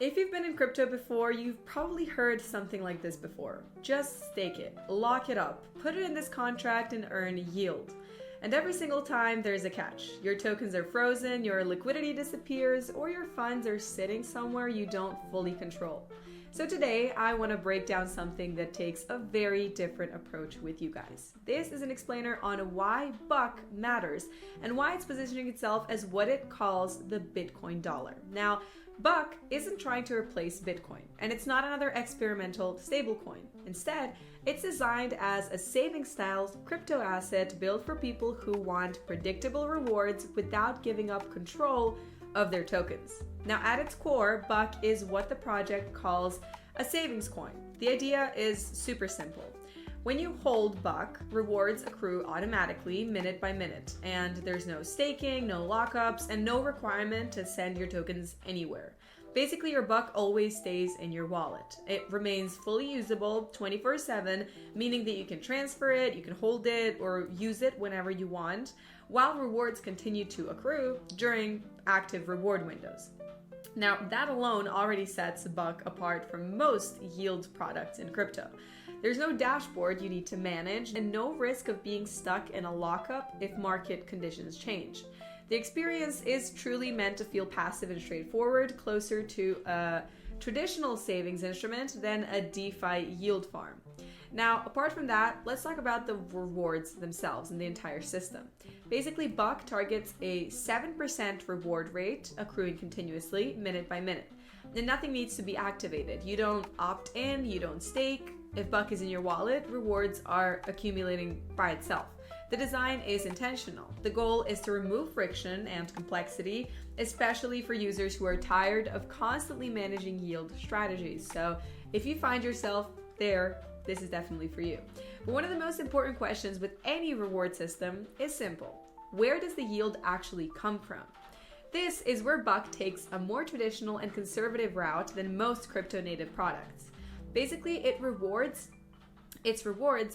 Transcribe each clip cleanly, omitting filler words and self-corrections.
If you've been in crypto before, you've probably heard something like this before. Just stake it, lock it up, put it in this contract and earn yield. And every single time there's a catch. Your tokens are frozen, your liquidity disappears, or your funds are sitting somewhere you don't fully control. So today, I want to break down something that takes a very different approach with you guys. This is an explainer on why Buck matters and why it's positioning itself as what it calls the Bitcoin dollar. Now, Buck isn't trying to replace Bitcoin, and it's not another experimental stablecoin. Instead, it's designed as a savings-style crypto asset built for people who want predictable rewards without giving up control of their tokens. Now, at its core, Buck is what the project calls a savings coin. The idea is super simple. When you hold Buck, rewards accrue automatically minute by minute, and there's no staking, no lockups, and no requirement to send your tokens anywhere. Basically, your Buck always stays in your wallet. It remains fully usable 24/7, meaning that you can transfer it, you can hold it, or use it whenever you want, while rewards continue to accrue during active reward windows. Now, that alone already sets Buck apart from most yield products in crypto. There's no dashboard you need to manage and no risk of being stuck in a lockup if market conditions change. The experience is truly meant to feel passive and straightforward, closer to a traditional savings instrument than a DeFi yield farm. Now, apart from that, let's talk about the rewards themselves and the entire system. Basically, Buck targets a 7% reward rate, accruing continuously, minute by minute. And nothing needs to be activated. You don't opt in, you don't stake. If Buck is in your wallet, rewards are accumulating by itself. The design is intentional. The goal is to remove friction and complexity, especially for users who are tired of constantly managing yield strategies. So if you find yourself there, this is definitely for you. But one of the most important questions with any reward system is simple. Where does the yield actually come from? This is where Buck takes a more traditional and conservative route than most crypto native products. Basically, its rewards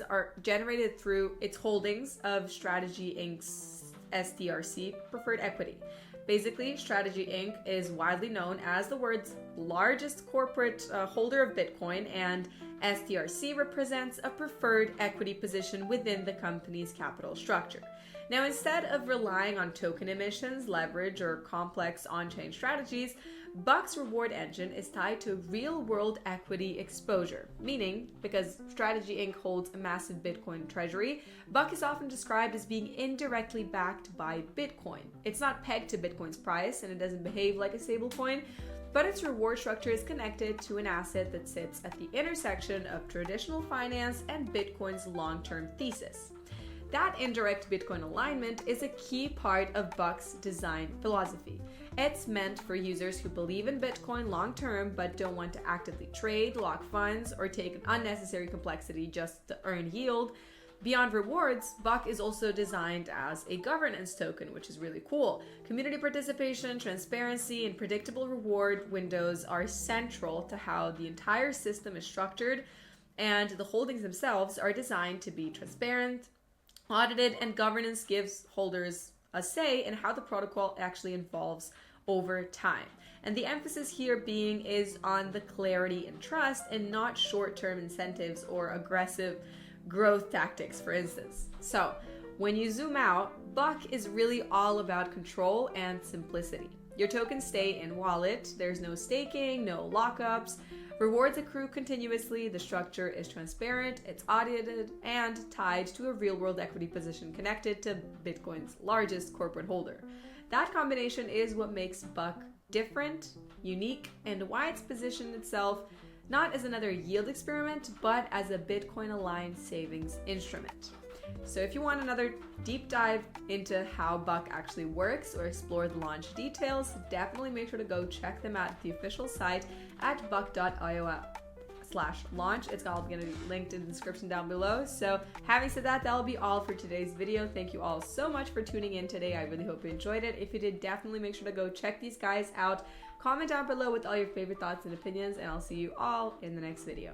are generated through its holdings of Strategy Inc.'s STRC preferred equity. Basically, Strategy Inc. is widely known as the world's largest corporate holder of Bitcoin, and STRC represents a preferred equity position within the company's capital structure. Now, instead of relying on token emissions, leverage, or complex on-chain strategies, Buck's reward engine is tied to real-world equity exposure, meaning because Strategy Inc. holds a massive Bitcoin treasury, Buck is often described as being indirectly backed by Bitcoin. It's not pegged to Bitcoin's price, and it doesn't behave like a stablecoin, but its reward structure is connected to an asset that sits at the intersection of traditional finance and Bitcoin's long-term thesis. That indirect Bitcoin alignment is a key part of Buck's design philosophy. It's meant for users who believe in Bitcoin long-term but don't want to actively trade, lock funds, or take an unnecessary complexity just to earn yield. Beyond rewards, Buck is also designed as a governance token, which is really cool. Community participation, transparency, and predictable reward windows are central to how the entire system is structured, and the holdings themselves are designed to be transparent, audited, and governance gives holders a say in how the protocol actually evolves over time. And the emphasis here is on the clarity and trust and not short-term incentives or aggressive growth tactics, for instance. So when you zoom out, Buck is really all about control and simplicity. Your tokens stay in wallet, there's no staking, no lockups, rewards accrue continuously, the structure is transparent, it's audited, and tied to a real-world equity position connected to Bitcoin's largest corporate holder. That combination is what makes Buck different, unique, and why it's positioned itself not as another yield experiment, but as a Bitcoin-aligned savings instrument. So if you want another deep dive into how Buck actually works or explore the launch details, definitely make sure to go check them out at the official site at buck.io/launch. It's all going to be linked in the description down below. So having said that, that'll be all for today's video. Thank you all so much for tuning in today. I really hope you enjoyed it. If you did, definitely make sure to go check these guys out. Comment down below with all your favorite thoughts and opinions, and I'll see you all in the next video.